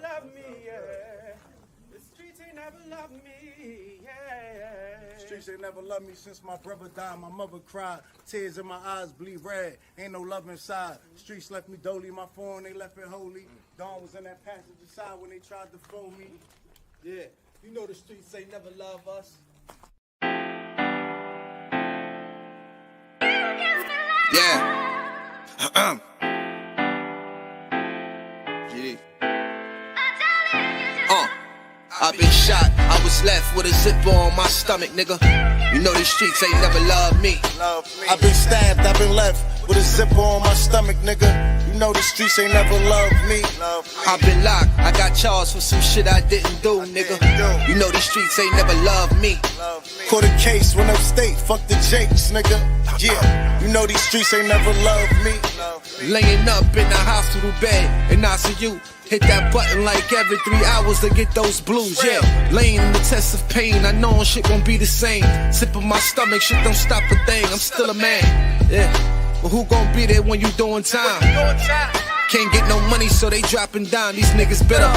love me, yeah. The streets ain't never loved me, yeah. Streets ain't never loved me since my brother died. My mother cried, tears in my eyes bleed red. Ain't no love inside. Streets left me dolly, my phone they left it holy. Dawn was in that passenger side when they tried to phone me. Yeah, you know the streets ain't never love us. Yeah. Yeah. I've been shot, I was left with a zipper on my stomach, nigga. You know these streets ain't never loved me. I've been stabbed, I've been left with a zipper on my stomach, nigga. You know the streets ain't never loved me. I've been locked, I got charged for some shit I didn't do, nigga. You know these streets ain't never loved me. Caught a case, went upstate, fuck the Jakes, nigga. Yeah, you know these streets ain't never loved me. Laying up in the hospital bed in ICU. Hit that button like every 3 hours to get those blues, yeah. Laying in the test of pain, I know shit won't be the same. Sipping my stomach, shit don't stop a thing, I'm still a man, yeah. But who gon' be there when you doing time? Can't get no money, so they dropping down, these niggas bitter.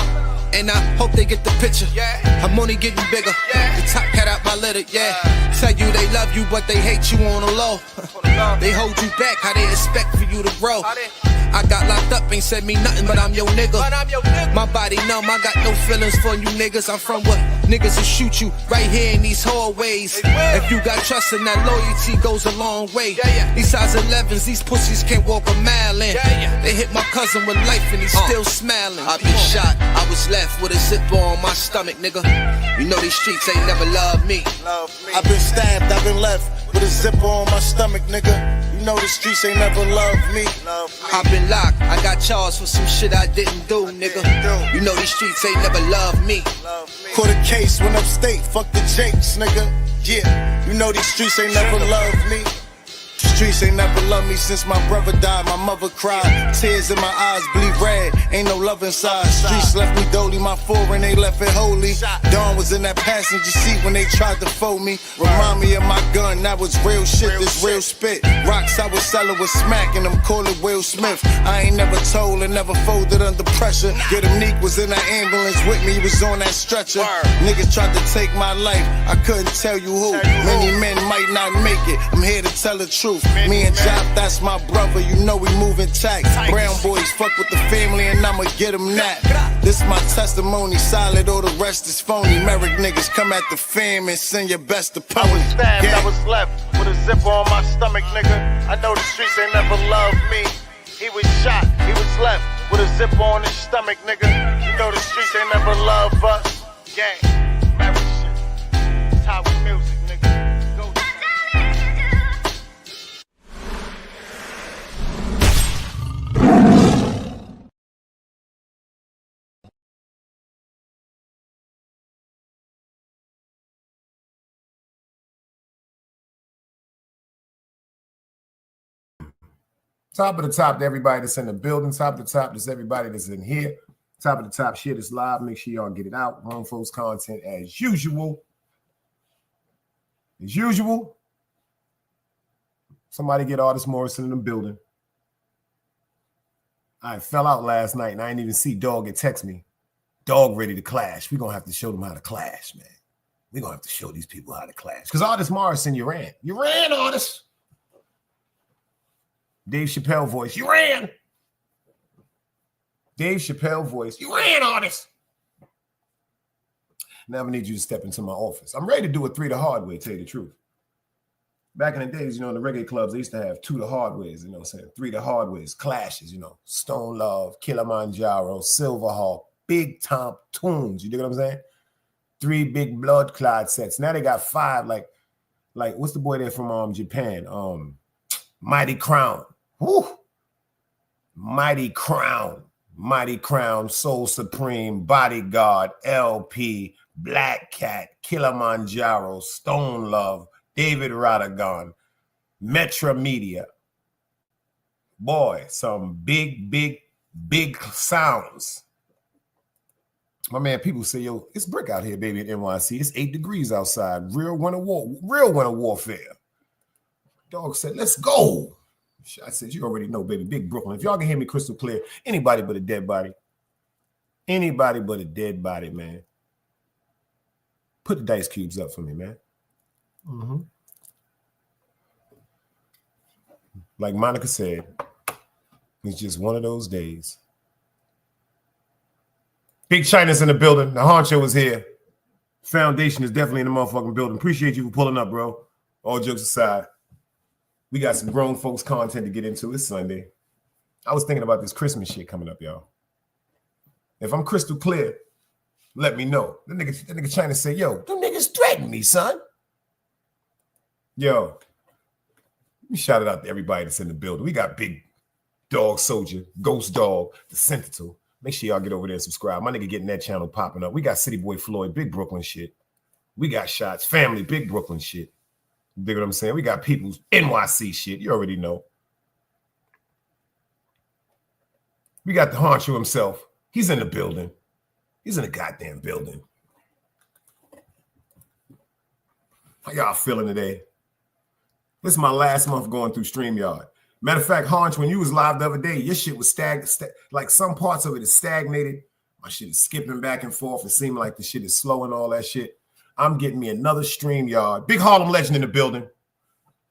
And I hope they get the picture, I'm only getting bigger. The top cat out my litter, yeah. Tell you they love you, but they hate you on the low. They hold you back, how they expect for you to grow. I got locked up, ain't said me nothing, but I'm your nigga. My body numb, I got no feelings for you niggas. I'm from what niggas will shoot you right here in these hallways. If you got trust and that loyalty goes a long way. These size 11s, these pussies can't walk a mile in. They hit my cousin with life and he's still smiling. I've been shot, I was left with a zipper on my stomach, nigga. You know these streets ain't never loved me. I've been stabbed, I've been left with a zipper on my stomach, nigga. You know the streets ain't never loved me. I've been locked, I got charged for some shit I didn't do, nigga. You know these streets ain't never loved me. Caught a case, went upstate, fuck the Jakes, nigga. Yeah, you know these streets ain't never loved me. Streets ain't never loved me since my brother died. My mother cried, tears in my eyes bleed red. Ain't no love inside. Streets left me dolly, my foreign they left it holy. Dawn was in that passenger seat when they tried to fold me. Remind me of my gun, that was real shit, this real spit. Rocks I was selling was smacking them, call it Will Smith. I ain't never told and never folded under pressure. Yeah, them Neek was in that ambulance with me, he was on that stretcher. Niggas tried to take my life, I couldn't tell you who. Many men might not make it, I'm here to tell the truth. Me and Jop, that's my brother, you know we moving tax. Brown boys fuck with the family and I'ma get them that. This my testimony, solid, all the rest is phony. Merrick niggas come at the fam and send your best opponent. I was stabbed, I was left with a zipper on my stomach, nigga. I know the streets ain't never loved me. He was shot, he was left with a zipper on his stomach, nigga. You know the streets ain't never loved us. Gang, Merrick shit, Tower music, nigga. Go. Top of the top to everybody that's in the building. Top of the top to everybody that's in here. Top of the top, share this live. Make sure y'all get it out. Grown folks content as usual. As usual. Somebody get Artist Morrison in the building. I fell out last night and I didn't even see Dog get text me. Dog ready to clash. We're going to have to show them how to clash, man. We're going to have to show these people how to clash. Because Artist Morrison, you ran. You ran, Artist. Dave Chappelle voice, you ran. Dave Chappelle voice, you ran, Artist. Now I need you to step into my office. I'm ready to do a 3 the hard way, tell you the truth. Back in the days, you know, in the reggae clubs, they used to have 2 the hard ways, you know what I'm saying? 3 the hard ways, clashes, you know, Stone Love, Kilimanjaro, Silverhawk, Big Tom Tunes, you know what I'm saying? 3 big blood clot sets. Now they got 5, like what's the boy there from Japan? Mighty Crown. Woo! Mighty Crown, Soul Supreme, Bodyguard, LP, Black Cat, Kilimanjaro, Stone Love, David Radagon, Metra Media. Boy, some big sounds. My man, people say, yo, it's brick out here, baby, at NYC. It's 8 degrees outside. Real winter warfare. Dog said, let's go. I said, you already know, baby, big Brooklyn. If y'all can hear me crystal clear, anybody but a dead body. Anybody but a dead body, man. Put the dice cubes up for me, man. Mm-hmm. Like Monica said, it's just one of those days. Big China's in the building. The honcho is here. Foundation is definitely in the motherfucking building. Appreciate you for pulling up, bro. All jokes aside, we got some grown folks content to get into. It's Sunday. I was thinking about this Christmas shit coming up, y'all. If I'm crystal clear, let me know. The nigga China say, yo, them niggas threaten me, son. Yo, we shout it out to everybody that's in the building. We got Big Dog Soldier, Ghost Dog, The Sentinel. Make sure y'all get over there and subscribe. My nigga getting that channel popping up. We got City Boy Floyd, Big Brooklyn shit. We got Shots, Family, Big Brooklyn shit. You dig what I'm saying? We got People's NYC shit. You already know. We got the honcho himself. He's in the building. He's in the goddamn building. How y'all feeling today? This is my last month going through StreamYard. Matter of fact, Honch, when you was live the other day, your shit was like some parts of it is stagnated. My shit is skipping back and forth. It seemed like the shit is slow and all that shit. I'm getting me another StreamYard. Big Harlem legend in the building.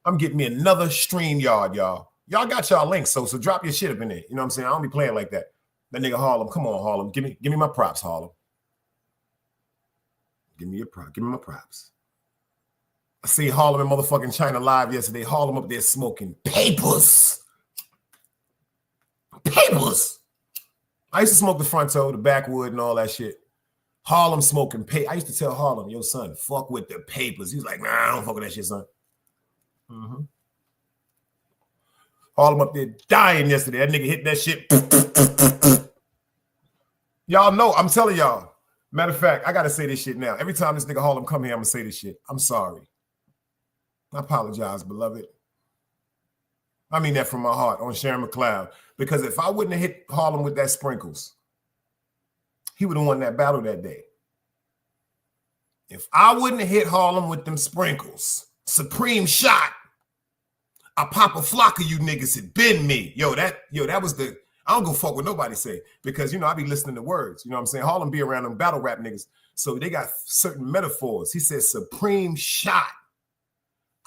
I'm getting me another StreamYard, y'all. Y'all got y'all links, so drop your shit up in there. You know what I'm saying? I don't be playing like that. That nigga Harlem, come on, Harlem. Give me my props, Harlem. Give me my props. I see Harlem in motherfucking China live yesterday. Harlem up there smoking papers. Papers. I used to smoke the fronto, the backwood, and all that shit. Harlem smoking papers. I used to tell Harlem, yo, son, fuck with the papers. He was like, nah, I don't fuck with that shit, son. Mm-hmm. Harlem up there dying yesterday. That nigga hit that shit. Y'all know, I'm telling y'all. Matter of fact, I got to say this shit now. Every time this nigga Harlem come here, I'm going to say this shit. I'm sorry. I apologize, beloved. I mean that from my heart on Sharon McLeod. Because if I wouldn't have hit Harlem with that sprinkles, he would have won that battle that day. If I wouldn't have hit Harlem with them sprinkles, supreme shot, I pop a flock of you niggas, it been me. That was the, I don't go fuck with nobody say, because, you know, I be listening to words. You know what I'm saying? Harlem be around them battle rap niggas. So they got certain metaphors. He said, supreme shot.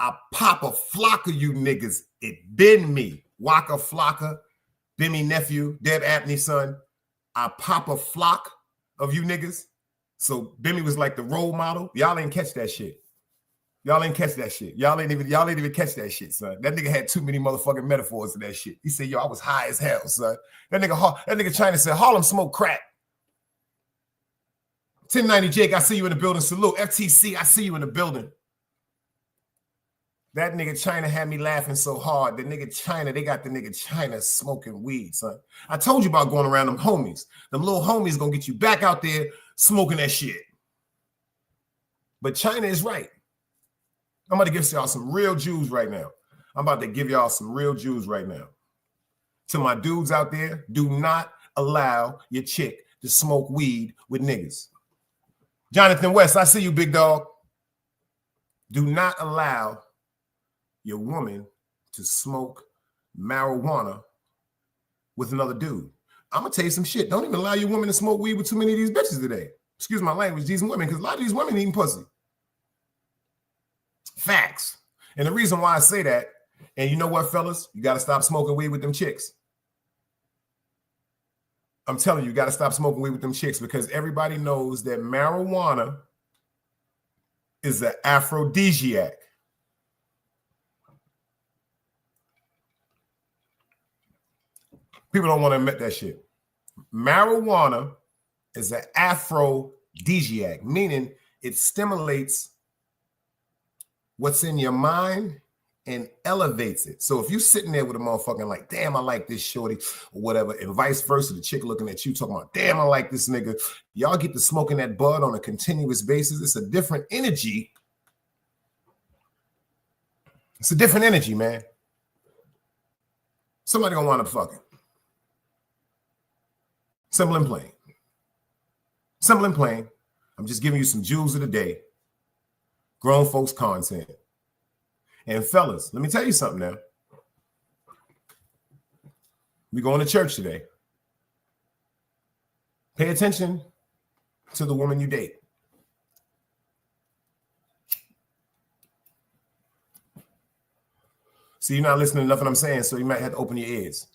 I pop a flock of you niggas. It been me. Waka Flocka, Bimmy nephew, Deb Apney son. I pop a flock of you niggas. So Bimmy was like the role model. Y'all ain't catch that shit. Y'all ain't catch that shit. Y'all ain't even catch that shit, son. That nigga had too many motherfucking metaphors in that shit. He said, yo, I was high as hell, son. That nigga China said, Harlem smoke crack. 1090 Jake, I see you in the building. Salute. FTC, I see you in the building. That nigga China had me laughing so hard. The nigga China, they got the nigga China smoking weed, son. I told you about going around them homies. Them little homies gonna get you back out there smoking that shit. But China is right. I'm about to give y'all some real Jews right now. To my dudes out there, do not allow your chick to smoke weed with niggas. Jonathan West, I see you, big dog. Do not allow your woman to smoke marijuana with another dude. I'm gonna tell you some shit. Don't even allow your woman to smoke weed with too many of these bitches today. Excuse my language, these women, because a lot of these women eating pussy. Facts. And the reason why I say that, and you know what, fellas, you got to stop smoking weed with them chicks. I'm telling you, you got to stop smoking weed with them chicks, because everybody knows that marijuana is an aphrodisiac. People don't want to admit that shit. Marijuana is an aphrodisiac, meaning it stimulates what's in your mind and elevates it. So if you're sitting there with a motherfucking like, damn, I like this shorty or whatever, and vice versa, the chick looking at you talking about, damn, I like this nigga. Y'all get to smoking that bud on a continuous basis. It's a different energy. It's a different energy, man. Somebody gonna wind up fucking. Simple and plain. Simple and plain. I'm just giving you some jewels of the day. Grown folks content. And fellas, let me tell you something now. We going to church today. Pay attention to the woman you date. See, you're not listening to nothing I'm saying, so you might have to open your ears.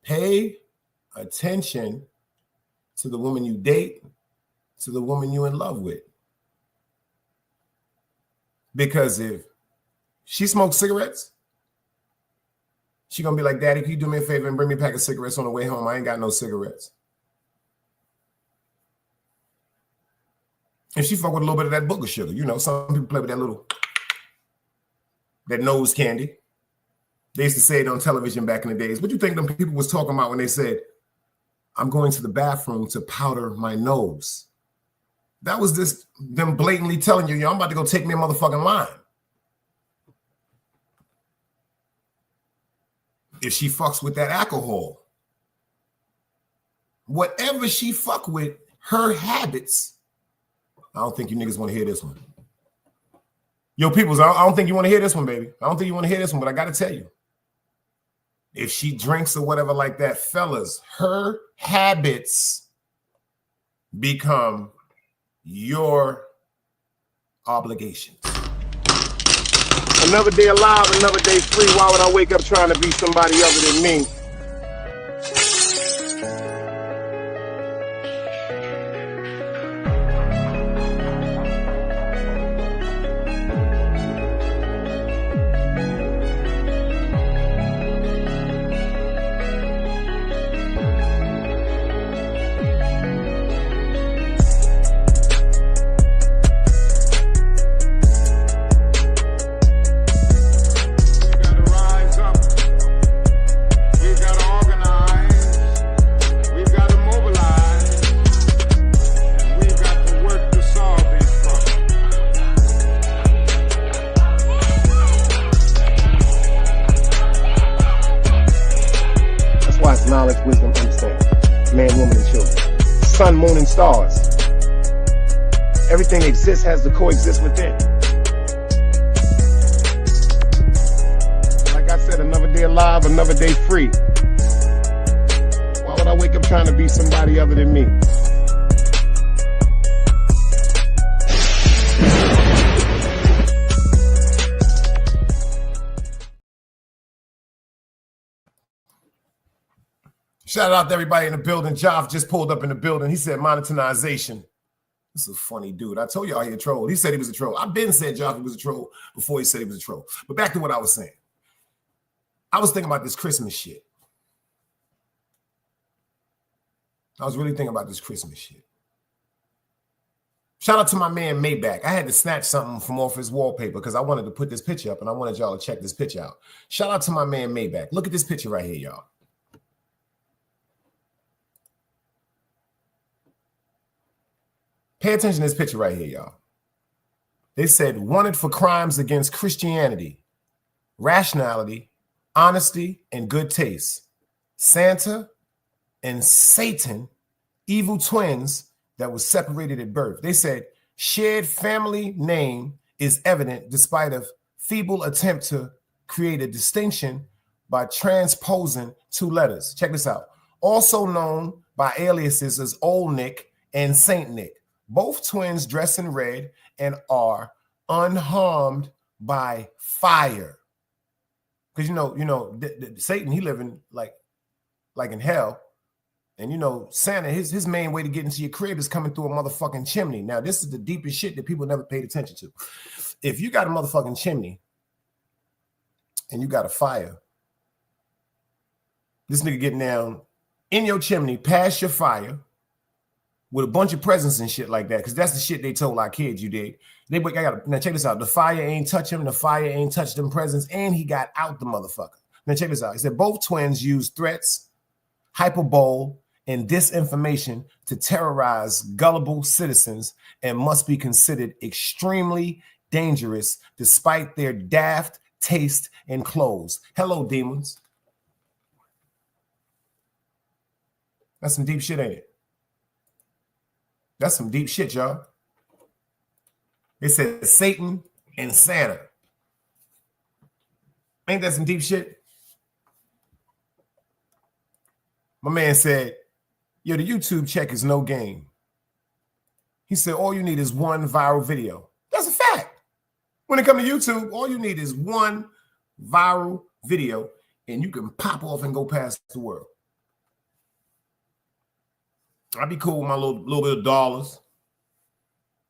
Pay attention to the woman you date, to the woman you're in love with. Because if she smokes cigarettes, she gonna be like, Daddy, can you do me a favor and bring me a pack of cigarettes on the way home? I ain't got no cigarettes. If she fuck with a little bit of that booger sugar, you know, some people play with that nose candy. They used to say it on television back in the days. What do you think them people was talking about when they said, I'm going to the bathroom to powder my nose? That was just them blatantly telling you, yo, I'm about to go take me a motherfucking line. If she fucks with that alcohol, whatever she fuck with, her habits, I don't think you niggas want to hear this one. Yo, peoples, I don't think you want to hear this one, baby. I don't think you want to hear this one, but I got to tell you. If she drinks or whatever like that, fellas, her habits become your obligations. Another day alive, another day free. Why would I wake up trying to be somebody other than me? Knowledge, wisdom, understanding. Man, woman, and children. Sun, moon, and stars. Everything exists has to coexist within. Like I said, another day alive, another day free. Why would I wake up trying to be somebody other than me? Shout out to everybody in the building. Joff just pulled up in the building. He said monetization. This is a funny dude. I told y'all he a troll. He said he was a troll. I've been said Joff was a troll before he said he was a troll. But back to what I was saying. I was thinking about this Christmas shit. I was really thinking about this Christmas shit. Shout out to my man Maybach. I had to snatch something from off his wallpaper because I wanted to put this picture up and I wanted y'all to check this picture out. Shout out to my man Maybach. Look at this picture right here, y'all. Pay attention to this picture right here, y'all. They said, wanted for crimes against Christianity, rationality, honesty, and good taste. Santa and Satan, evil twins that was separated at birth. They said, shared family name is evident despite a feeble attempt to create a distinction by transposing two letters. Check this out. Also known by aliases as Old Nick and Saint Nick. Both twins dress in red and are unharmed by fire. Because Satan, he living like in hell. And Santa, his main way to get into your crib is coming through a motherfucking chimney. Now, this is the deepest shit that people never paid attention to. If you got a motherfucking chimney and you got a fire, this nigga getting down in your chimney, past your fire, with a bunch of presents and shit like that, because that's the shit they told our kids you did. Now check this out. The fire ain't touch him. The fire ain't touched them presents, and he got out the motherfucker. Now check this out. He said both twins used threats, hyperbole, and disinformation to terrorize gullible citizens and must be considered extremely dangerous despite their daft taste in clothes. Hello, demons. That's some deep shit, ain't it? That's some deep shit, y'all. They said Satan and Santa. Ain't that some deep shit? My man said Yo, the YouTube check is no game. He said all you need is one viral video. That's a fact. When it comes to YouTube, all you need is one viral video, and you can pop off and go past the world. I'd be cool with my little bit of dollars.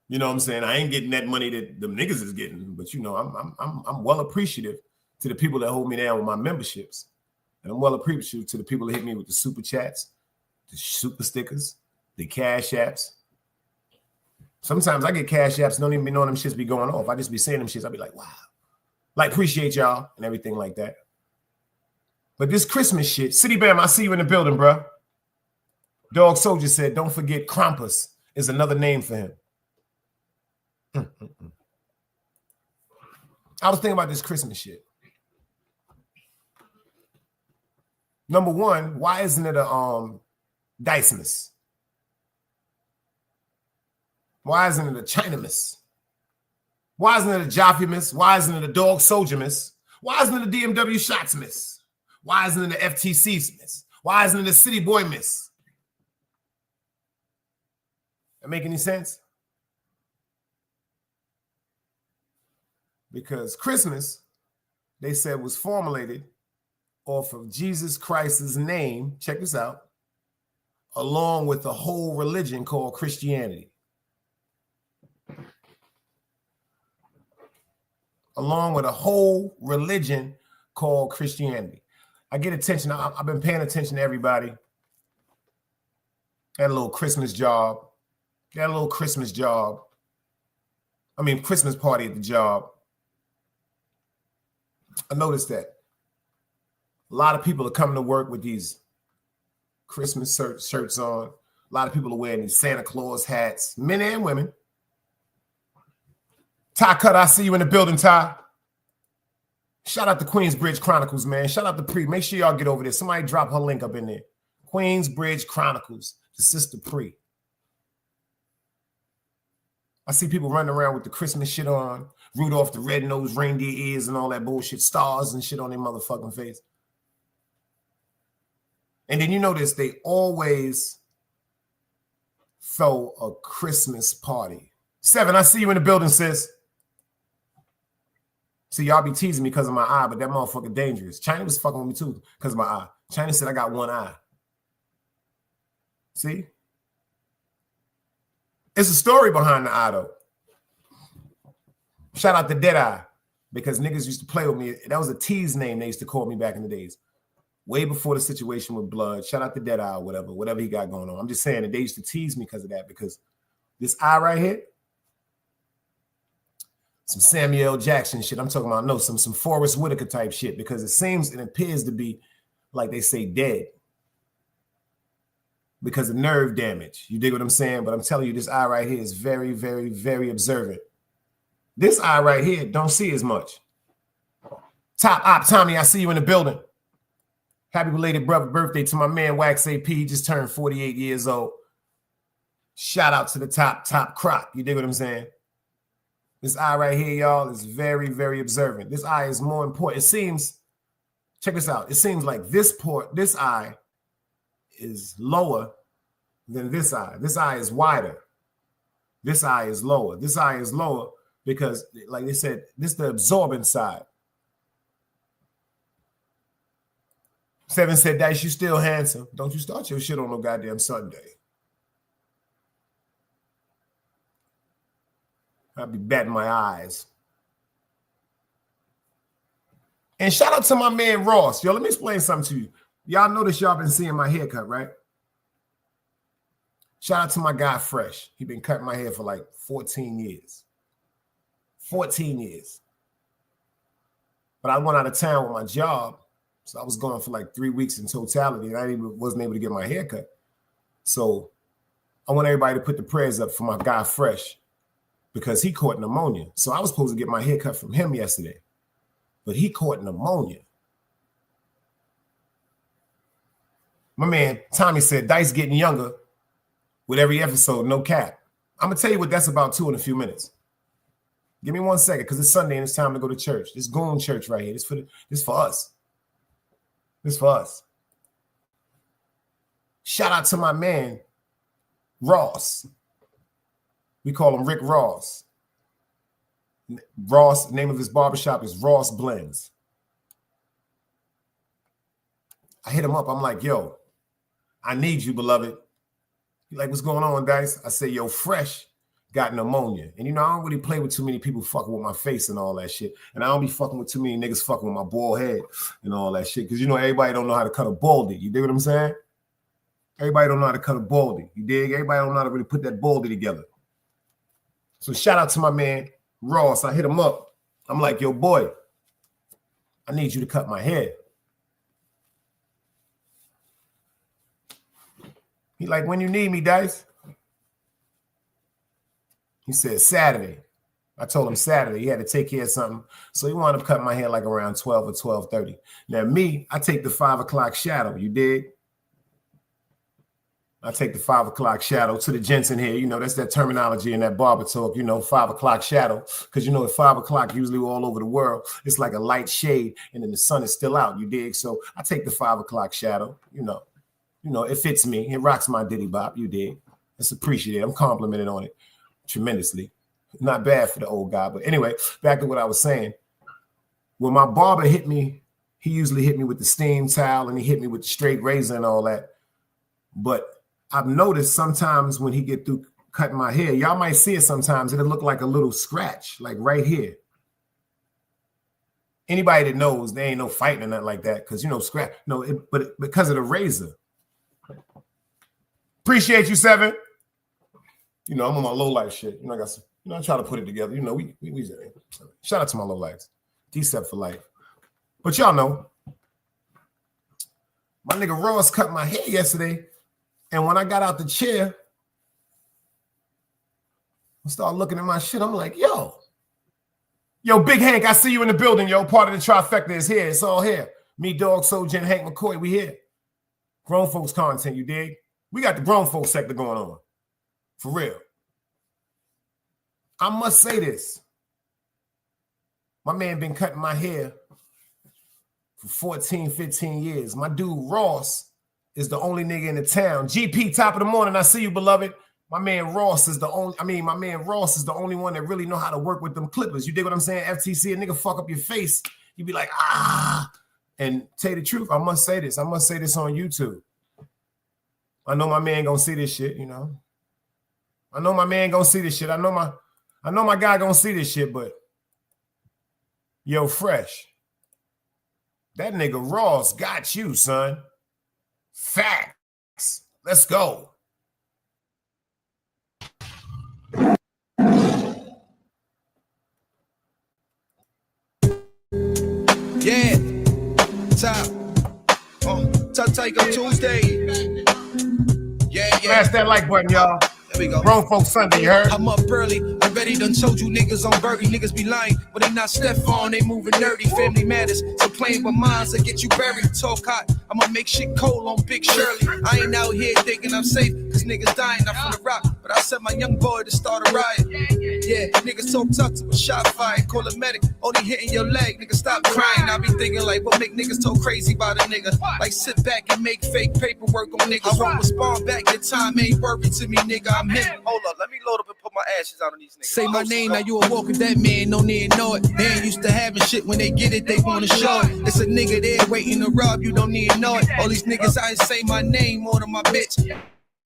You know what I'm saying? I ain't getting that money that them niggas is getting, but you know, I'm well appreciative to the people that hold me down with my memberships. And I'm well appreciative to the people that hit me with the super chats, the super stickers, the cash apps. Sometimes I get cash apps, don't even be knowing them shits be going off. I just be saying them shits. I be like, wow. Like, appreciate y'all and everything like that. But this Christmas shit, City Bam, I see you in the building, bro. Dog Soldier said, don't forget Krampus is another name for him. I was thinking about this Christmas shit. Number one, why isn't it a Dicemas? Why isn't it a Chinamas? Why isn't it a Joffimas? Why isn't it a Dog Soldiermas? Why isn't it a DMW Shotsmas? Why isn't it a FTCmas? Why isn't it a City Boy Miss? That make any sense? Because Christmas, they said, was formulated off of Jesus Christ's name, check this out, along with a whole religion called Christianity. Along with a whole religion called Christianity. I get attention. I've been paying attention to everybody. Got a little Christmas job. Got a little Christmas job. I mean, Christmas party at the job. I noticed that a lot of people are coming to work with these Christmas shirts on. A lot of people are wearing these Santa Claus hats, men and women. Ty Cut, I see you in the building, Ty. Shout out to Queensbridge Chronicles, man. Shout out to Pre. Make sure y'all get over there. Somebody drop her link up in there. Queensbridge Chronicles, the sister Pre. I see people running around with the Christmas shit on. Rudolph the red-nosed reindeer ears and all that bullshit. Stars and shit on their motherfucking face. And then you notice they always throw a Christmas party. 7, I see you in the building, sis. See, y'all be teasing me because of my eye, but that motherfucker dangerous. China was fucking with me too because of my eye. China said I got one eye. See? It's a story behind the eye, though. Shout out to Deadeye, because niggas used to play with me. That was a tease name they used to call me back in the days. Way before the situation with Blood. Shout out to Deadeye or whatever he got going on. I'm just saying that they used to tease me because of that, because this eye right here, some Samuel Jackson shit. I'm talking about, no, some Forrest Whitaker type shit, because it seems and appears to be, like they say, dead because of nerve damage. You dig what I'm saying? But I'm telling you, this eye right here is very, very, very observant. This eye right here don't see as much. Top Op Tommy, I see you in the building. Happy belated birthday to my man Wax AP. He just turned 48 years old. Shout out to the top croc. You dig what I'm saying? This eye right here, y'all, is very, very observant. This eye is more important. It seems, check this out. It seems like this eye is lower than this eye. This eye is wider. This eye is lower. This eye is lower because, like they said, this is the absorbent side. 7 said, Dice, you still handsome. Don't you start your shit on no goddamn Sunday. I'll be batting my eyes. And shout out to my man Ross. Yo, let me explain something to you. Y'all notice y'all been seeing my haircut, right? Shout out to my guy Fresh. He been cutting my hair for like 14 years. 14 years. But I went out of town with my job. So I was gone for like 3 weeks in totality, and I wasn't able to get my hair cut. So I want everybody to put the prayers up for my guy Fresh, because he caught pneumonia. So I was supposed to get my hair cut from him yesterday, but he caught pneumonia. My man Tommy said, Dice getting younger with every episode, no cap. I'm going to tell you what that's about too in a few minutes. Give me 1 second, because it's Sunday and it's time to go to church. This Goon church right here. This for us. This for us. Shout out to my man, Ross. We call him Rick Ross. Ross, the name of his barbershop is Ross Blends. I hit him up. I'm like, yo, I need you, beloved. He like, what's going on, Dice? I say, yo, Fresh got pneumonia. And, you know, I don't really play with too many people fucking with my face and all that shit. And I don't be fucking with too many niggas fucking with my bald head and all that shit. Because, you know, everybody don't know how to cut a baldy. You dig what I'm saying? Everybody don't know how to cut a baldy. You dig? Everybody don't know how to really put that baldy together. So shout out to my man, Ross. I hit him up. I'm like, yo, boy, I need you to cut my hair. He like, when you need me, Dice? He said, Saturday. I told him Saturday. He had to take care of something. So he wound up cutting my hair like around 12 or 12:30. Now, me, I take the 5 o'clock shadow. You dig? I take the 5 o'clock shadow to the gents in here. You know, that's that terminology in that barber talk, you know, 5 o'clock shadow. Because, you know, at 5 o'clock, usually all over the world, it's like a light shade and then the sun is still out. You dig? So I take the 5 o'clock shadow, you know, it fits me. It rocks my diddy bop. You dig? It's appreciated. I'm complimented on it tremendously. Not bad for the old guy. But anyway, back to what I was saying. When my barber hit me, he usually hit me with the steam towel and he hit me with the straight razor and all that. But I've noticed sometimes when he get through cutting my hair, y'all might see it sometimes, it'll look like a little scratch, like right here. Anybody that knows, there ain't no fighting or nothing like that, because, you know, scratch. No, but because of the razor. Appreciate you, Seven. You know, I'm on my low life shit. You know, I got some, you know, I try to put it together. You know, we shout out to my low lives. D-Sep for life. But y'all know, my nigga Ross cut my hair yesterday. And when I got out the chair, I started looking at my shit. I'm like, yo, Big Hank, I see you in the building, yo. Part of the trifecta is here. It's all here. Me, Dog, Soulja, and Hank McCoy, we here. Grown folks content, you dig? We got the grown folks sector going on. For real. I must say this. My man been cutting my hair for 14, 15 years. My dude, Ross, is the only nigga in the town. GP, top of the morning. I see you, beloved. My man Ross is the only one that really know how to work with them clippers. You dig what I'm saying? FTC, a nigga fuck up your face. You be like, ah. And tell you the truth, I must say this. I must say this on YouTube. I know my man gonna see this shit, you know. I know my man gonna see this shit. I know my guy gonna see this shit, but yo, Fresh, that nigga Ross got you, son. Facts. Let's go. Yeah. Top. Top Takeoff Tuesday. Yeah. Smash that like button, y'all. There we go. Grown Folks Sunday, you heard? I'm up early. Already done told you niggas on Birdie. Niggas be lying, but they not Stephon. They moving nerdy. Family matters. So playing with minds that get you buried. Talk hot. I'ma make shit cold on Big Shirley. I ain't out here thinking I'm safe, cause niggas dying. I'm from the rock, but I sent my young boy to start a riot. Yeah, niggas talk tough to a shot fired. Call a medic, only hitting your leg. Nigga, stop crying. I be thinking like, what make niggas talk crazy about a nigga? Like sit back and make fake paperwork on niggas. I won't respond back. Your time ain't worried to me, nigga. I'm him. Hold up, let me load up and put my ashes out on these niggas. Say my name, now you a walking dead man, don't need to know it. They ain't used to having shit, when they get it, they wanna show it. It's a nigga there waiting to rob you, don't need to know it. All these niggas, I ain't say my name more than my bitch.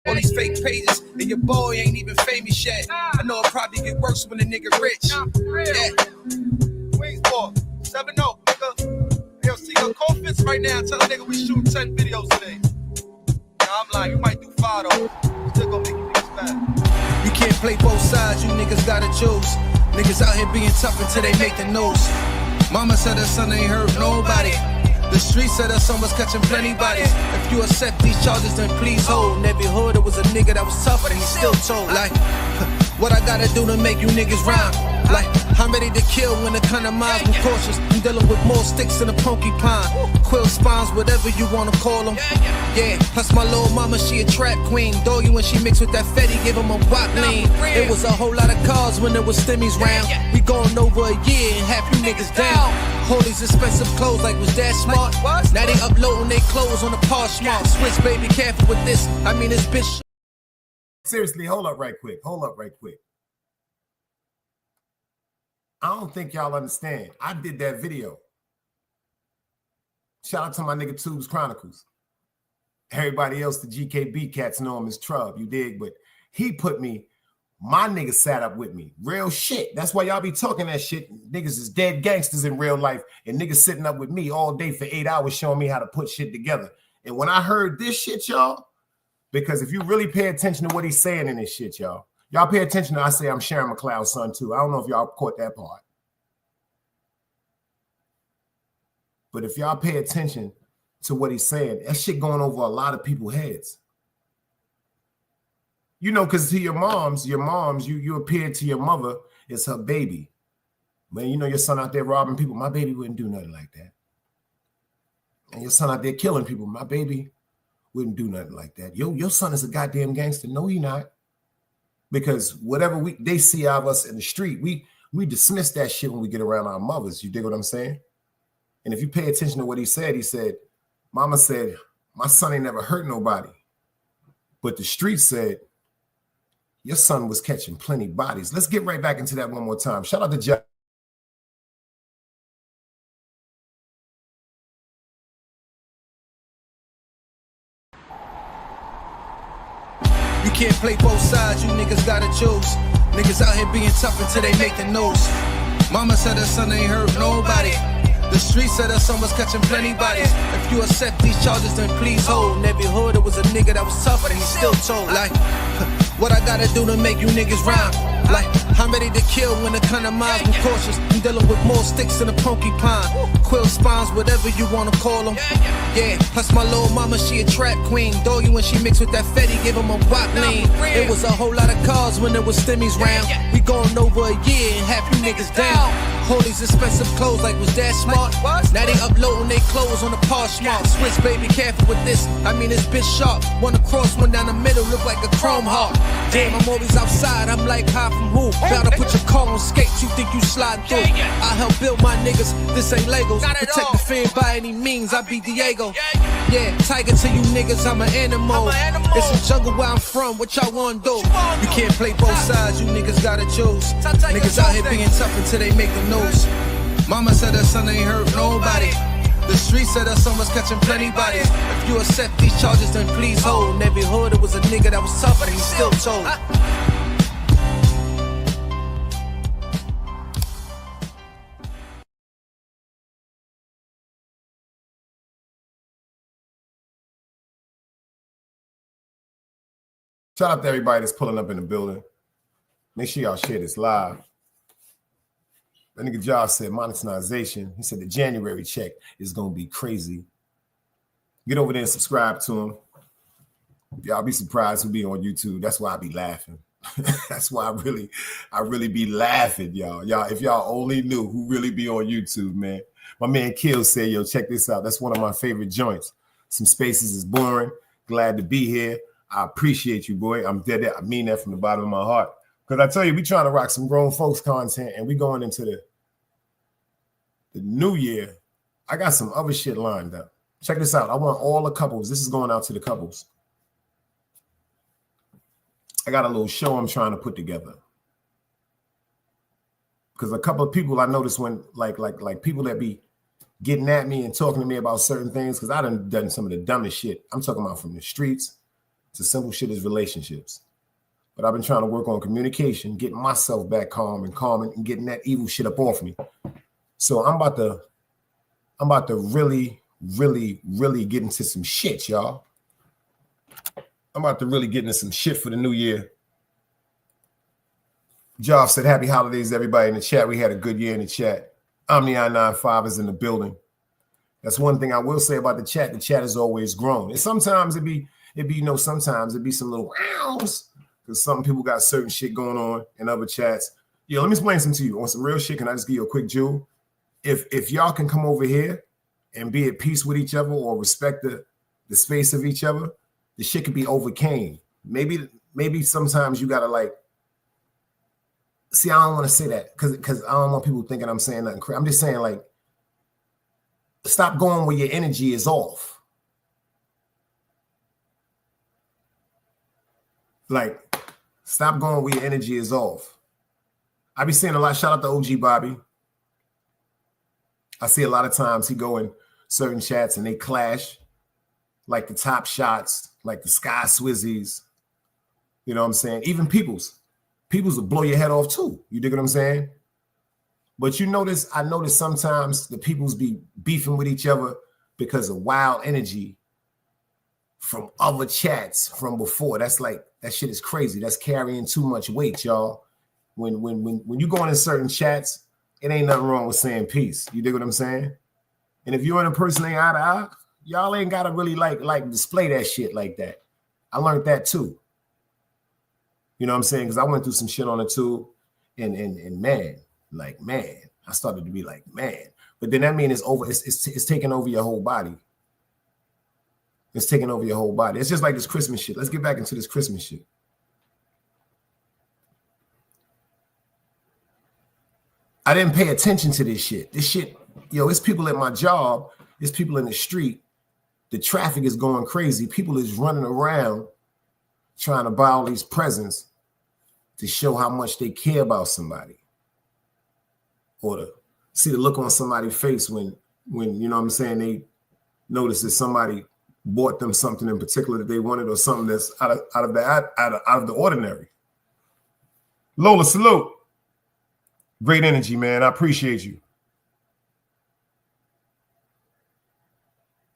All these fake pages, and your boy ain't even famous yet. I know it probably get worse when a nigga rich. Yeah. Queensboro, 7-0, nigga. Yo, see, call Fitz right now. Tell a nigga we shooting 10 videos today. Nah, I'm lying, you might do 5 though. Still gonna make you niggas mad. You can't play both sides, you niggas gotta choose. Niggas out here being tough until they make the news. Mama said her son ain't hurt nobody. The streets said her son was catching plenty bodies. If you accept these charges, then please hold. In every hood, there was a nigga that was tough, and he still told. Like, what I gotta do to make you niggas rhyme? Like, I'm ready to kill when the kind of minds I'm cautious. I'm dealing with more sticks than a porcupine. Quill spines, whatever you wanna call them. Yeah, plus my little mama, she a trap queen. Doggy when she mixed with that Fetty, give him a wop lean. It was a whole lot of cars when there was stimmies round. We going over a year and half you niggas down. All these expensive clothes, like was that smart? Now they uploading their clothes on the Poshmark. Switch, baby, careful with this. I mean, this bitch. Seriously, hold up right quick. I don't think y'all understand. I did that video. Shout out to my nigga Tubes Chronicles. Everybody else, the GKB cats know him as Trub, you dig? But he put me, my nigga sat up with me. Real shit. That's why y'all be talking that shit. Niggas is dead gangsters in real life, and niggas sitting up with me all day for 8 hours showing me how to put shit together. And when I heard this shit, y'all, because if you really pay attention to what he's saying in this shit, y'all pay attention to I say I'm Sharon McLeod's son too. I don't know if y'all caught that part. But if y'all pay attention to what he's saying, that shit going over a lot of people's heads. You know, because to your moms, you appear to your mother as her baby. Man, you know your son out there robbing people. My baby wouldn't do nothing like that. And your son out there killing people. My baby wouldn't do nothing like that. Your son is a goddamn gangster. No, he not. Because whatever they see out of us in the street, we dismiss that shit when we get around our mothers. You dig what I'm saying? And if you pay attention to what he said, Mama said, my son ain't never hurt nobody. But the street said, your son was catching plenty bodies. Let's get right back into that one more time. Shout out to Jeff. You can't play both sides, you niggas gotta choose. Niggas out here being tough until they make the news. Mama said her son ain't hurt nobody. The street said her son was catching plenty bodies. If you accept these charges, then please hold. In every hood, it was a nigga that was tough, and he still told. Like, what I gotta do to make you niggas rhyme? Like, I'm ready to kill when the kind of minds be cautious. I'm dealing with more sticks than a porcupine. Quill spines, whatever you wanna call them. Yeah, plus my little mama, she a trap queen. Doggy, when she mixed with that Fetty, give him a wop lean. It was a whole lot of cars when there was stimmies round. We going over a year and half you niggas down. All these expensive clothes, like was that smart? Now they uploading their clothes on the Poshmark. Switch, baby, careful with this. I mean, this bitch sharp. One across, one down the middle, look like a chrome heart. Damn, I'm always outside. I'm like, high from who? Bout to put your car on skates. You think you sliding through? I help build my niggas. This ain't Legos. Protect the fan by any means. I be Diego. Yeah, tiger to you niggas. I'm an animal. It's a jungle where I'm from. What y'all wanna do? You can't play both sides. You niggas gotta choose. Niggas out here being tough until they make the news. Mama said her son ain't hurt nobody. The street said her son was catching plenty bodies. If you accept these charges, then please hold. In every hood, it was a nigga that was tough, and he still told. Shout out to everybody that's pulling up in the building. Make sure y'all share this live. That nigga Josh said monetization. He said the January check is going to be crazy. Get over there and subscribe to him. Y'all be surprised who be on YouTube. That's why I be laughing. That's why I really be laughing, y'all. If y'all only knew who really be on YouTube, man. My man Kill said, yo, check this out. That's one of my favorite joints. Some Spaces is boring. Glad to be here. I appreciate you, boy. I'm dead. I mean that from the bottom of my heart. Because I tell you, we trying to rock some grown folks content, and we going into the new year. I got some other shit lined up. Check this out. I want all the couples. This is going out to the couples. I got a little show I'm trying to put together. Because a couple of people I noticed when, like people that be getting at me and talking to me about certain things, because I done some of the dumbest shit. I'm talking about from the streets to simple shit as relationships. But I've been trying to work on communication, getting myself back calm and getting that evil shit up off me. So I'm about to really, really, really get into some shit, y'all. I'm about to really get into some shit for the new year. Joff said, happy holidays, everybody in the chat. We had a good year in the chat. Omni95 is in the building. That's one thing I will say about the chat. The chat has always grown. And sometimes sometimes it be some little wows. Because some people got certain shit going on in other chats. Yo, let me explain something to you. On some real shit, can I just give you a quick jewel? If y'all can come over here and be at peace with each other or respect the space of each other, the shit could be overcame. Maybe sometimes you gotta like. See, I don't want to say that because I don't want people thinking I'm saying nothing crazy. I'm just saying like stop going where your energy is off. Like, stop going where your energy is off. I be seeing a lot. Shout out to OG Bobby. I see a lot of times he go in certain chats and they clash, like the Top Shots, like the Sky Swizzies. You know what I'm saying? Even Peoples will blow your head off too. You dig what I'm saying? But I notice sometimes the Peoples be beefing with each other because of wild energy from other chats from before. That's like, that shit is crazy. That's carrying too much weight, y'all. When you go in certain chats, it ain't nothing wrong with saying peace. You dig what I'm saying? And if you and a person ain't eye to eye, y'all ain't gotta really like display that shit like that. I learned that too. You know what I'm saying? Because I went through some shit on it too, and man, I started to be like, man. But then that means it's over. It's taking over your whole body. It's taking over your whole body. It's just like this Christmas shit. Let's get back into this Christmas shit. I didn't pay attention to this shit. This shit, yo, it's people at my job. It's people in the street. The traffic is going crazy. People is running around trying to buy all these presents to show how much they care about somebody. Or to see the look on somebody's face when you know what I'm saying, they notice that somebody bought them something in particular that they wanted, or something that's out of the ordinary. Lola, salute. Great energy, man. I appreciate you.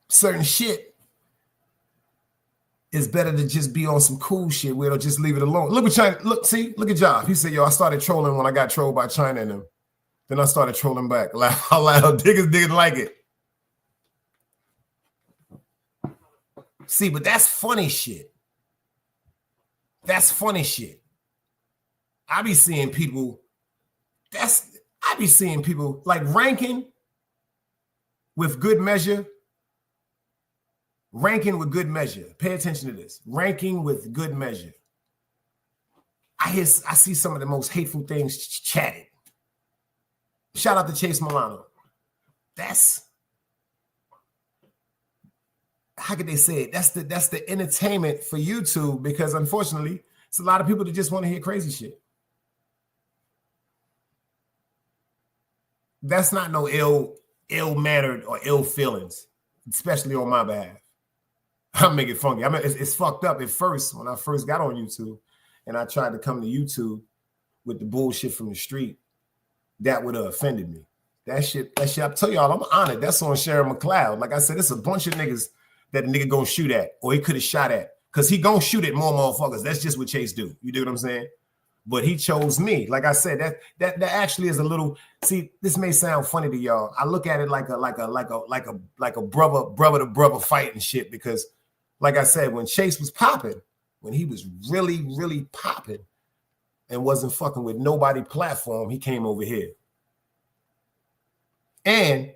Certain shit is better to just be on some cool shit where they'll just leave it alone. Look at China. Look at Job. He said, yo, I started trolling when I got trolled by China and them. Then I started trolling back. How loud niggas didn't like it. See, but that's funny shit. That's funny shit. I be seeing people like ranking with good measure. Ranking with good measure. Pay attention to this. Ranking with good measure. I see some of the most hateful things chatted. Shout out to Chase Milano. That's, how could they say it? That's the entertainment for YouTube, because unfortunately, it's a lot of people that just want to hear crazy shit. That's not no ill-mannered or ill feelings, especially on my behalf. I'll make it funky. I mean, it's fucked up at first when I first got on YouTube and I tried to come to YouTube with the bullshit from the street. That would have offended me. That shit, I tell y'all, I'm honored. That's on Sharon McLeod. Like I said, it's a bunch of niggas that a nigga gonna shoot at, or he could have shot at, because he gonna shoot at more motherfuckers. That's just what Chase do. You dig what I'm saying? But he chose me. Like I said, that actually is a little. See, this may sound funny to y'all. I look at it like a brother to brother fight and shit, because, like I said, when Chase was popping, when he was really, really popping and wasn't fucking with nobody platform, he came over here. And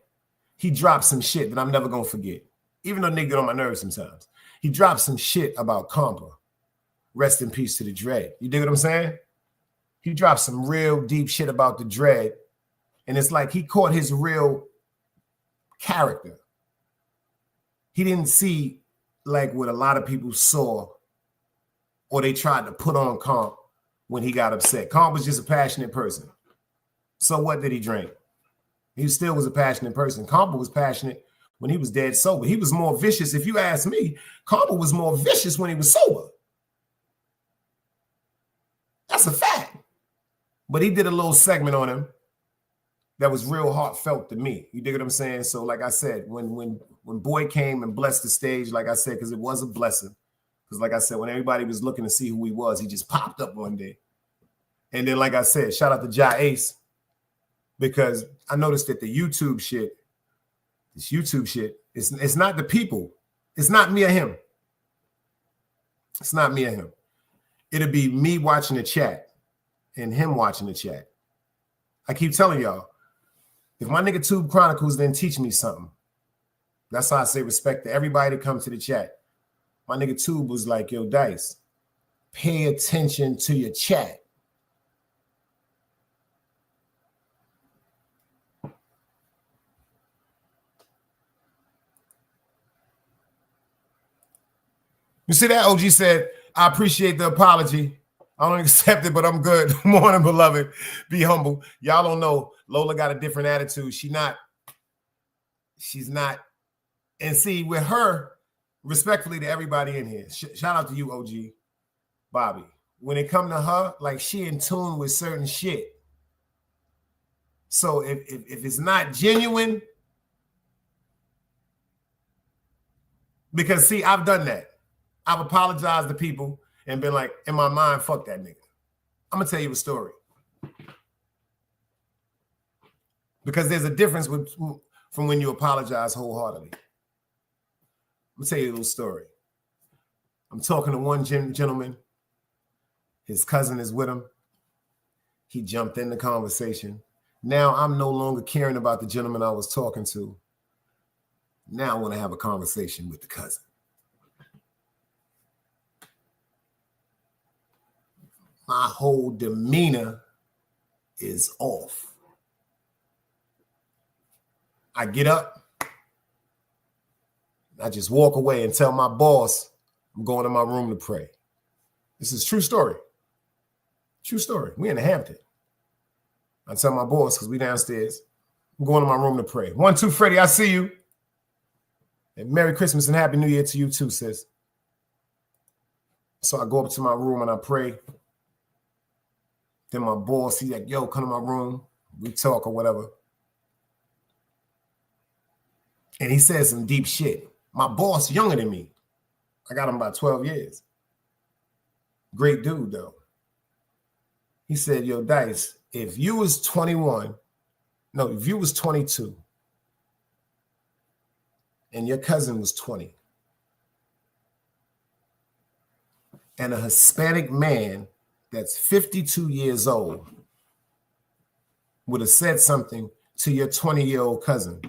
he dropped some shit that I'm never gonna forget. Even though nigga get on my nerves sometimes. He dropped some shit about Compa. Rest in peace to the Dread. You dig what I'm saying? He dropped some real deep shit about the Dread. And it's like he caught his real character. He didn't see like what a lot of people saw or they tried to put on Comp when he got upset. Comp was just a passionate person. So what did he drink? He still was a passionate person. Compa was passionate when he was dead sober. He was more vicious. If you ask me, Compa was more vicious when he was sober. That's a fact. But he did a little segment on him that was real heartfelt to me. You dig what I'm saying? So like I said, when Boy came and blessed the stage, like I said, because it was a blessing. Because like I said, when everybody was looking to see who he was, he just popped up one day. And then like I said, shout out to Ja Ace, because I noticed that the YouTube shit, it's not the people. It's not me or him. It's not me or him. It'll be me watching the chat and him watching the chat. I keep telling y'all, if my nigga Tube Chronicles didn't teach me something, that's how I say respect to everybody that comes to the chat. My nigga Tube was like, yo, Dice, pay attention to your chat. You see that? OG said, I appreciate the apology. I don't accept it, but I'm good. Morning, beloved. Be humble. Y'all don't know. Lola got a different attitude. She's not. And see, with her, respectfully to everybody in here, shout out to you, OG, Bobby. When it come to her, like she in tune with certain shit. So if it's not genuine, because see, I've done that. I've apologized to people and been like, in my mind, fuck that nigga. I'm gonna tell you a story. Because there's a difference from when you apologize wholeheartedly. I'm gonna tell you a little story. I'm talking to one gentleman. His cousin is with him. He jumped in the conversation. Now I'm no longer caring about the gentleman I was talking to. Now I want to have a conversation with the cousin. My whole demeanor is off. I get up. I just walk away and tell my boss I'm going to my room to pray. This is a true story. True story. We in the Hampton. I tell my boss, because we downstairs, I'm going to my room to pray. 1, 2, Freddie, I see you. And Merry Christmas and Happy New Year to you too, sis. So I go up to my room and I pray. Then my boss, he's like, yo, come to my room. We talk or whatever. And he said some deep shit. My boss younger than me. I got him about 12 years. Great dude, though. He said, yo, Dice, if you was 22 and your cousin was 20 and a Hispanic man that's 52 years old would have said something to your 20-year-old cousin,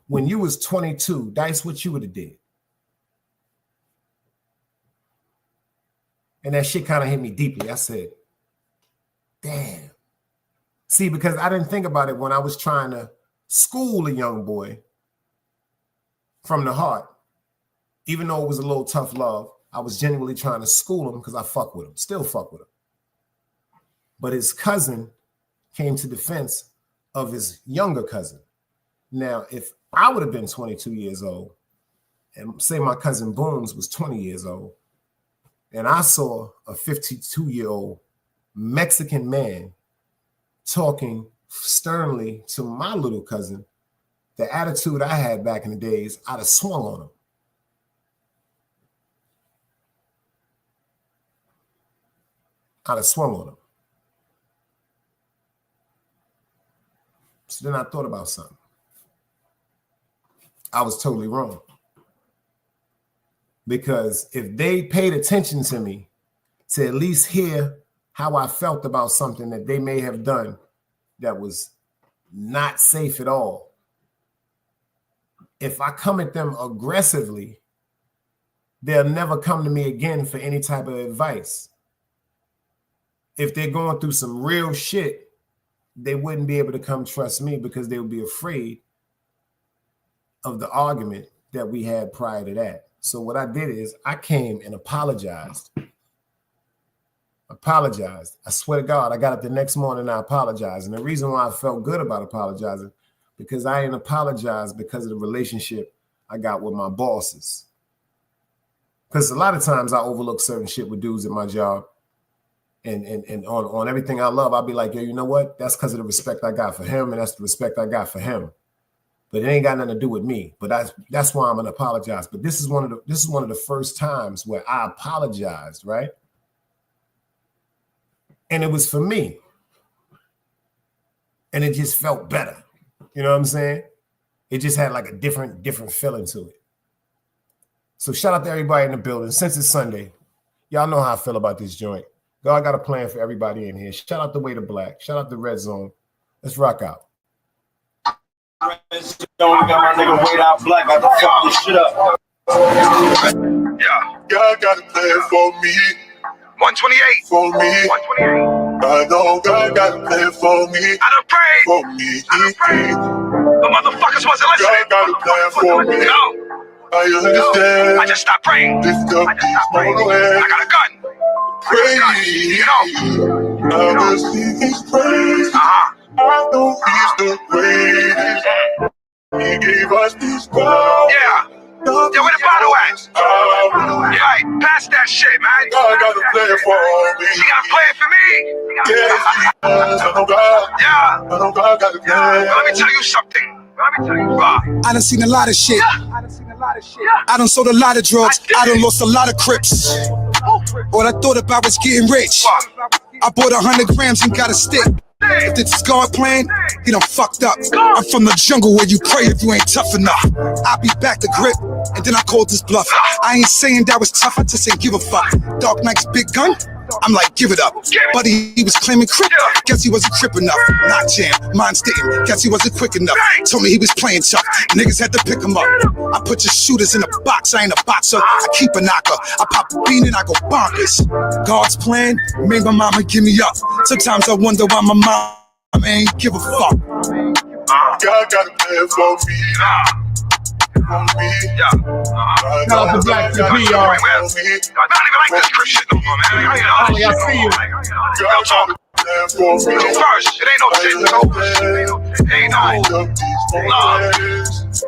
when you was 22, Dice, what you would have did? And that shit kind of hit me deeply. I said, damn. See, because I didn't think about it when I was trying to school a young boy from the heart. Even though it was a little tough love, I was genuinely trying to school him because I fuck with him, still fuck with him. But his cousin came to defense of his younger cousin. Now, if I would have been 22 years old, and say my cousin Booms was 20 years old, and I saw a 52-year-old Mexican man talking sternly to my little cousin, the attitude I had back in the days, I'd have swung on him. I'd have swung on him. So then I thought about something. I was totally wrong. Because if they paid attention to me to at least hear how I felt about something that they may have done that was not safe at all, if I come at them aggressively, they'll never come to me again for any type of advice. If they're going through some real shit, they wouldn't be able to come trust me because they would be afraid of the argument that we had prior to that. So what I did is I came and apologized. I swear to God, I got up the next morning and I apologized. And the reason why I felt good about apologizing, because I didn't apologize because of the relationship I got with my bosses. Because a lot of times I overlook certain shit with dudes at my job. And on everything I love, I'll be like, yo, you know what? That's because of the respect I got for him, and that's the respect I got for him. But it ain't got nothing to do with me. But that's why I'm gonna apologize. But this is one of the first times where I apologized, right? And it was for me. And it just felt better. You know what I'm saying? It just had like a different feeling to it. So shout out to everybody in the building. Since it's Sunday, y'all know how I feel about this joint. God got a plan for everybody in here. Shout out to Way to Black. Shout out to Red Zone. Let's rock out. Don't got my nigga Wait Out Black. I can fuck this shit up. Yeah. God got a plan for me. 128. For me. 128. I know God got a plan for me. I done prayed. For me. I done prayed. The motherfuckers wasn't listening. God got a plan for me. I understand. I just stopped praying. Lift up these mortal hands. I got a gun. Praise. You know. I will sing his praise. I know he's the greatest. He gave us this power. Yeah. Yeah, where the bottle at? Yeah, right, pass that shit, man. God got to play it for me. He got to play it for me. Yes, he does. I know God. Yeah. I know God got to play it. Let me tell you something. I done seen a lot of shit. I done sold a lot of drugs. I done lost a lot of crips. All I thought about was getting rich. I bought 100 grams and got a stick. If this is God plan, he done fucked up. I'm from the jungle where you pray if you ain't tough enough. I'll be back to grip, and then I called this bluff. I ain't saying that was tough, I just ain't give a fuck. Dark Knight's big gun, I'm like, give it up. But he was claiming crip, guess he wasn't crip enough. Not jam, mine's didn't, guess he wasn't quick enough. Told me he was playing tough, niggas had to pick him up. I put your shooters in a box, I ain't a boxer, I keep a knocker. I pop a bean and I go bonkers. God's plan made my mama give me up. Sometimes I wonder why my mom ain't give a fuck. God got a plan for me. For me. Shout out to Black to be, y'all. I don't even like this Chris shit no more, man. I see you. God got a plan for me. First, it ain't no shit, it ain't no love. It's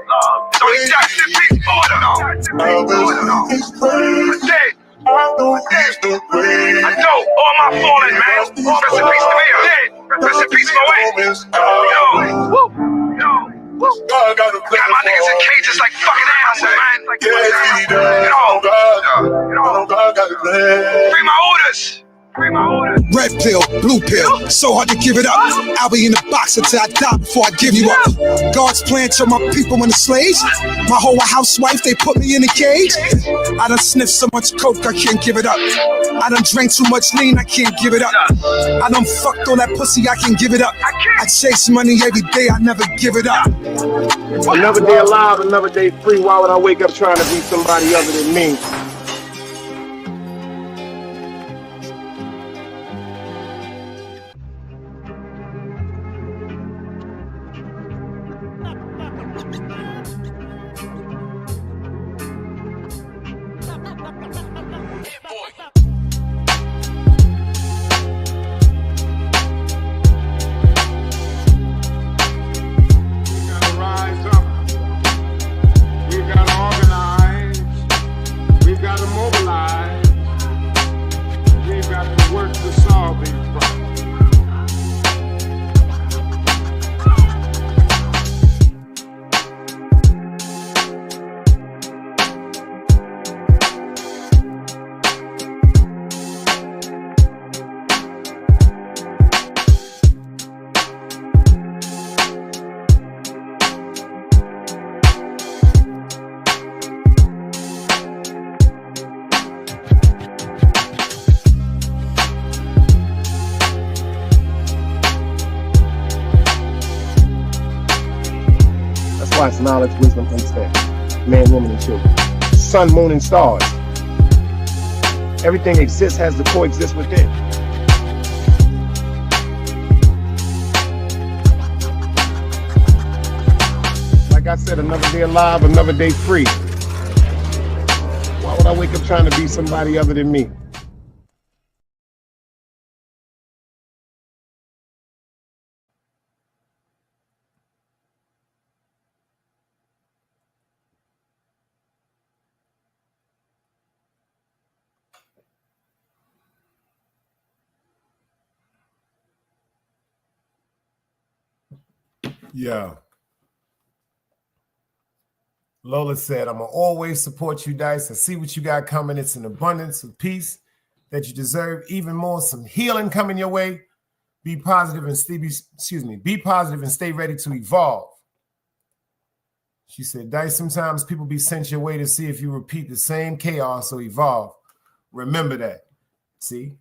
only Jackson Peace Border, no. I will sing his praise. Dead. I know he's the greatest. I know all my fallen, man. Rest in peace to me, dead. Rest in peace, my way. Yo. God got a plan Got my niggas in for me. cages like fucking animals, man. Yes, he does. You know, I know God got a plan. free my orders. Free my orders. Red pill, blue pill, so hard to give it up. I'll be in the box until I die before I give you up. God's plan to my people into slaves. My whole housewife, they put me in a cage. I done sniffed so much coke, I can't give it up. I done drank too much lean, I can't give it up. I done fucked all that pussy, I can give it up. I chase money every day, I never give it up. Another day alive, another day free. Why would I wake up trying to be somebody other than me? Why it's knowledge, wisdom, understanding. Man, woman, and children. Sun, moon, and stars. Everything exists, has to coexist within. Like I said, another day alive, another day free. Why would I wake up trying to be somebody other than me? Yeah. Lola said, I'm going to always support you, Dice. I see what you got coming. It's an abundance of peace that you deserve. Even more, some healing coming your way. Be positive and stay ready to evolve. She said, Dice, sometimes people be sent your way to see if you repeat the same chaos or evolve. Remember that. See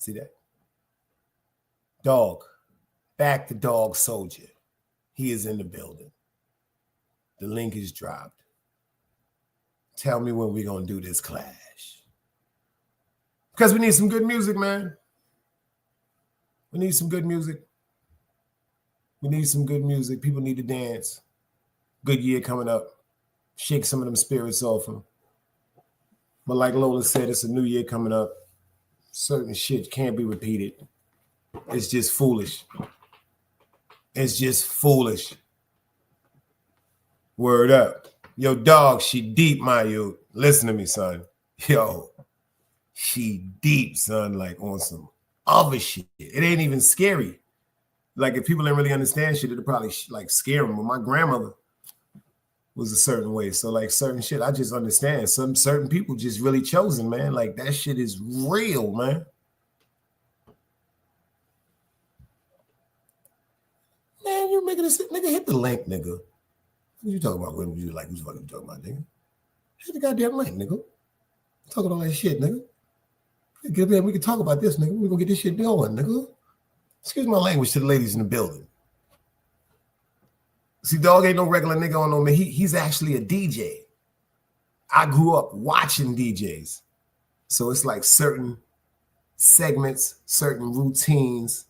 that? Dog. Back to Dog Soldier. He is in the building. The link is dropped. Tell me when we're going to do this clash. Because we need some good music, man. We need some good music. We need some good music. People need to dance. Good year coming up. Shake some of them spirits off him. But like Lola said, it's a new year coming up. Certain shit can't be repeated. It's just foolish. It's just foolish. Word up. Yo, dog, she deep, my you. Listen to me, son. Yo, she deep, son, like on some other shit. It ain't even scary. Like if people didn't really understand shit, it'd probably like scare them. But my grandmother was a certain way. So like certain shit, I just understand. Some certain people just really chosen, man. Like that shit is real, man. Man, you making this nigga hit the link, nigga. What you talking about? What you like? What you fucking talking about, nigga? Hit the goddamn link, nigga. Talking all that shit, nigga. Get up there, we can talk about this, nigga. We're gonna get this shit going, nigga. Excuse my language to the ladies in the building. See, dog ain't no regular nigga on no man. He's actually a DJ. I grew up watching DJs. So it's like certain segments, certain routines.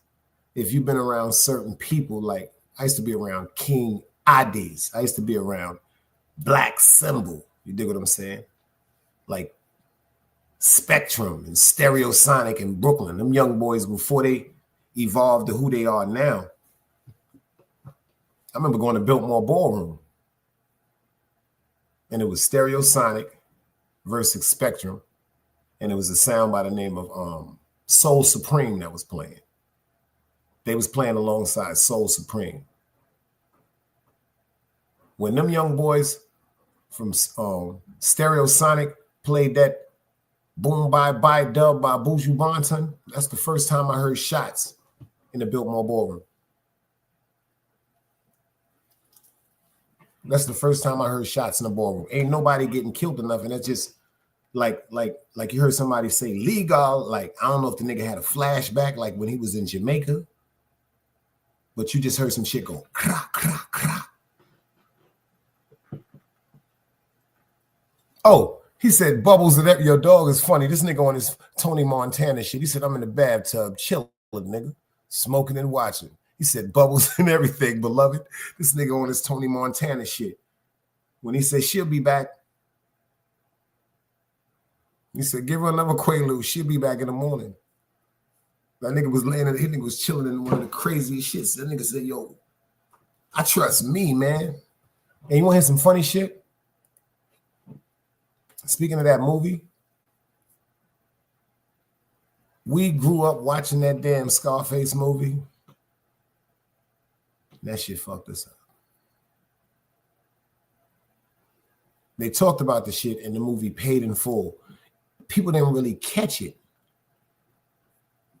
If you've been around certain people, like I used to be around King Addies. I used to be around Black Symbol. You dig what I'm saying? Like Spectrum and Stereosonic in Brooklyn. Them young boys before they evolved to who they are now. I remember going to Biltmore Ballroom, and it was Stereosonic versus Spectrum, and it was a sound by the name of Soul Supreme that was playing. They was playing alongside Soul Supreme. When them young boys from Stereosonic played that Boom Bye Bye dub by Buju Banton, that's the first time I heard shots in the Biltmore Ballroom. That's the first time I heard shots in the ballroom. Ain't nobody getting killed enough, and that's just like you heard somebody say legal. Like I don't know if the nigga had a flashback, like when he was in Jamaica, but you just heard some shit go crack, crack, crack. Oh, he said Bubbles and your dog is funny. This nigga on his Tony Montana shit. He said I'm in the bathtub chilling, nigga, smoking and watching. He said Bubbles and everything, beloved. This nigga on his Tony Montana shit. When he said she'll be back, he said give her another Quaalude. She'll be back in the morning. That nigga was laying, that nigga was chilling in one of the craziest shits. That nigga said, yo, I trust me, man. And you want to hear some funny shit? Speaking of that movie, we grew up watching that damn Scarface movie. That shit fucked us up. They talked about the shit in the movie Paid in Full. People didn't really catch it.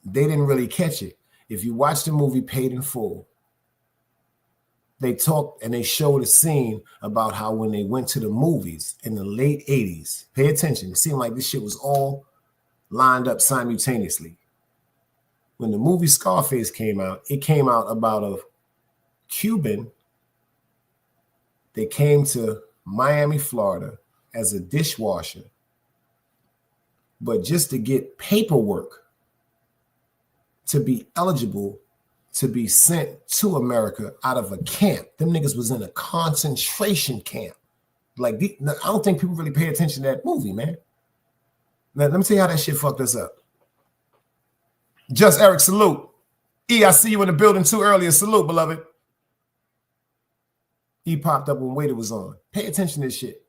They didn't really catch it. If you watch the movie Paid in Full, they talked and they showed a scene about how when they went to the movies in the late 80s, pay attention, it seemed like this shit was all lined up simultaneously. When the movie Scarface came out, it came out about a Cuban. They came to Miami, Florida as a dishwasher, but just to get paperwork to be eligible to be sent to America out of a camp. Them niggas was in a concentration camp. Like, I don't think people really pay attention to that movie, man. Now, let me tell you how that shit fucked us up. Just Eric, salute. E, I see you in the building too earlier. Salute, beloved. He popped up when Waiter was on. Pay attention to this shit.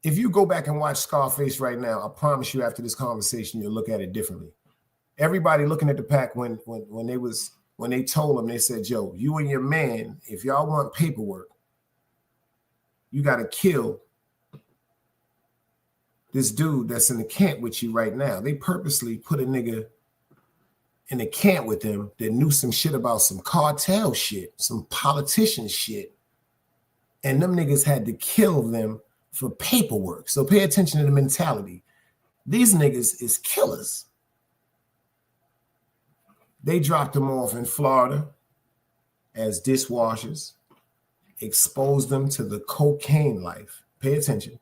If you go back and watch Scarface right now, I promise you after this conversation, you'll look at it differently. Everybody looking at the pack when they told him, they said, yo, you and your man, if y'all want paperwork, you got to kill this dude that's in the camp with you right now. They purposely put a nigga in the camp with them that knew some shit about some cartel shit, some politician shit. And them niggas had to kill them for paperwork. So pay attention to the mentality. These niggas is killers. They dropped them off in Florida as dishwashers, exposed them to the cocaine life. Pay attention.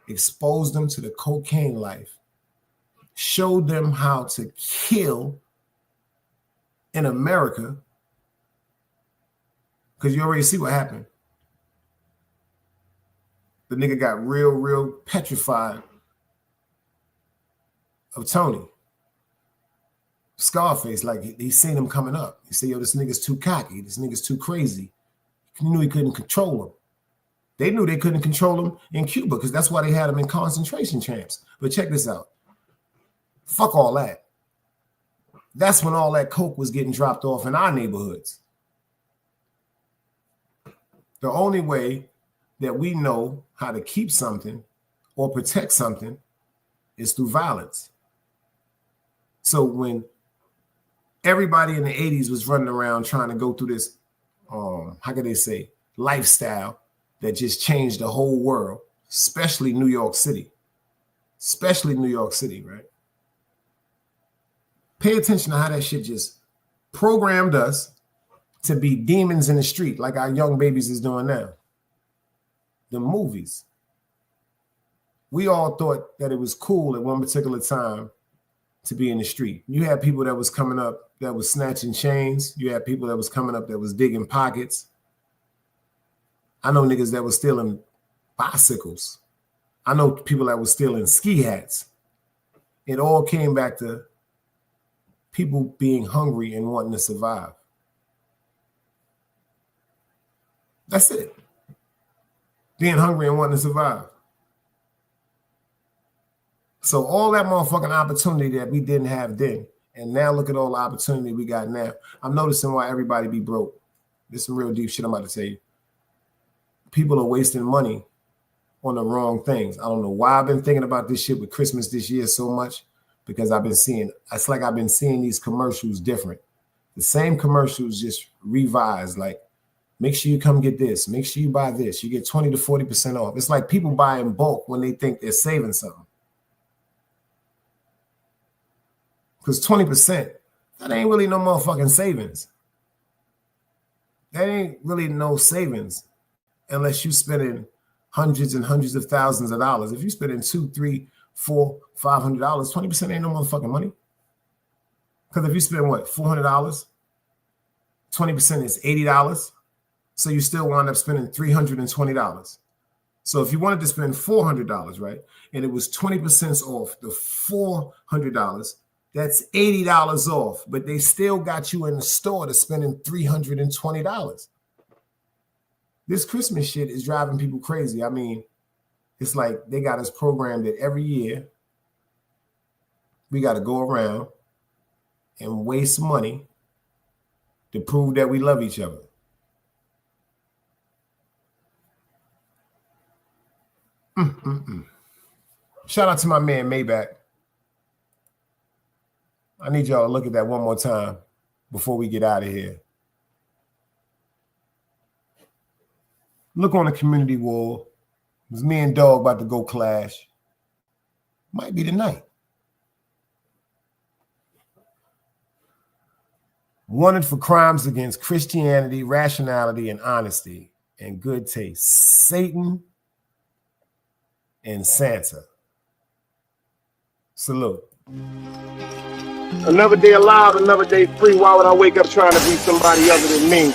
Exposed them to the cocaine life. Showed them how to kill in America. Because you already see what happened. the nigga got real petrified of Tony. Scarface, like he seen him coming up. He said, yo, this nigga's too cocky. This nigga's too crazy. He knew he couldn't control him. They knew they couldn't control him in Cuba because that's why they had him in concentration camps. But check this out. Fuck all that. That's when all that coke was getting dropped off in our neighborhoods. The only way that we know how to keep something or protect something is through violence. So when everybody in the 80s was running around trying to go through this, how can they say, lifestyle that just changed the whole world, especially New York City. Especially New York City, right? Pay attention to how that shit just programmed us to be demons in the street like our young babies is doing now. The movies. We all thought that it was cool at one particular time to be in the street. You had people that was coming up that was snatching chains. You had people that was coming up that was digging pockets. I know niggas that was stealing bicycles. I know people that was stealing ski hats. It all came back to people being hungry and wanting to survive. That's it. Being hungry and wanting to survive. So all that motherfucking opportunity that we didn't have then, and now look at all the opportunity we got now. I'm noticing why everybody be broke. This is some real deep shit I'm about to tell you. People are wasting money on the wrong things. I don't know why I've been thinking about this shit with Christmas this year so much, because I've been seeing these commercials different. The same commercials just revised, like, make sure you come get this. Make sure you buy this. You get 20 to 40% off. It's like people buy in bulk when they think they're saving something. Because 20%, that ain't really no motherfucking savings. That ain't really no savings unless you spending hundreds and hundreds of thousands of dollars. If you spending $200, $300, $400, $500, 20% ain't no motherfucking money. Because if you spend what, $400, 20% is $80. So you still wind up spending $320. So if you wanted to spend $400, right, and it was 20% off the $400, that's $80 off, but they still got you in the store to spending $320. This Christmas shit is driving people crazy. I mean, it's like they got us programmed that every year we got to go around and waste money to prove that we love each other. Shout out to my man Maybach. I need y'all to look at that one more time before we get out of here. Look on the community wall. It was me and Dog about to go clash. Might be tonight. Wanted for crimes against Christianity, rationality, and honesty, and good taste. Satan and Santa. Salute. Another day alive, another day free. Why would I wake up trying to be somebody other than me?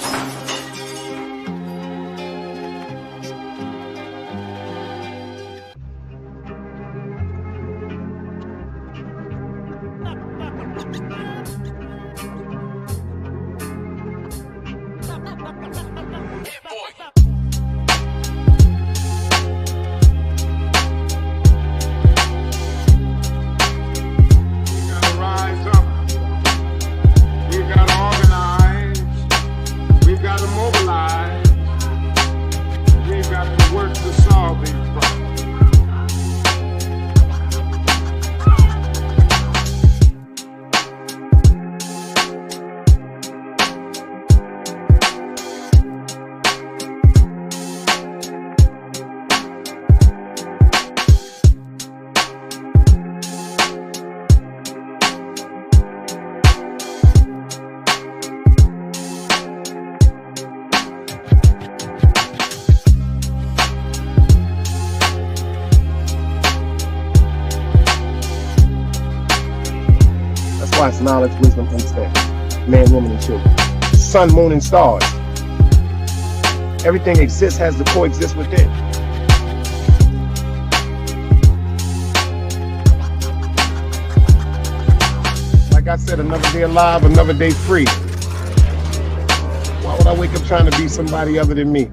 Knowledge, wisdom, understanding. Man, woman, and children. Sun, moon, and stars. Everything exists, has to coexist within. I said, another day alive, another day free. Why would I wake up trying to be somebody other than me?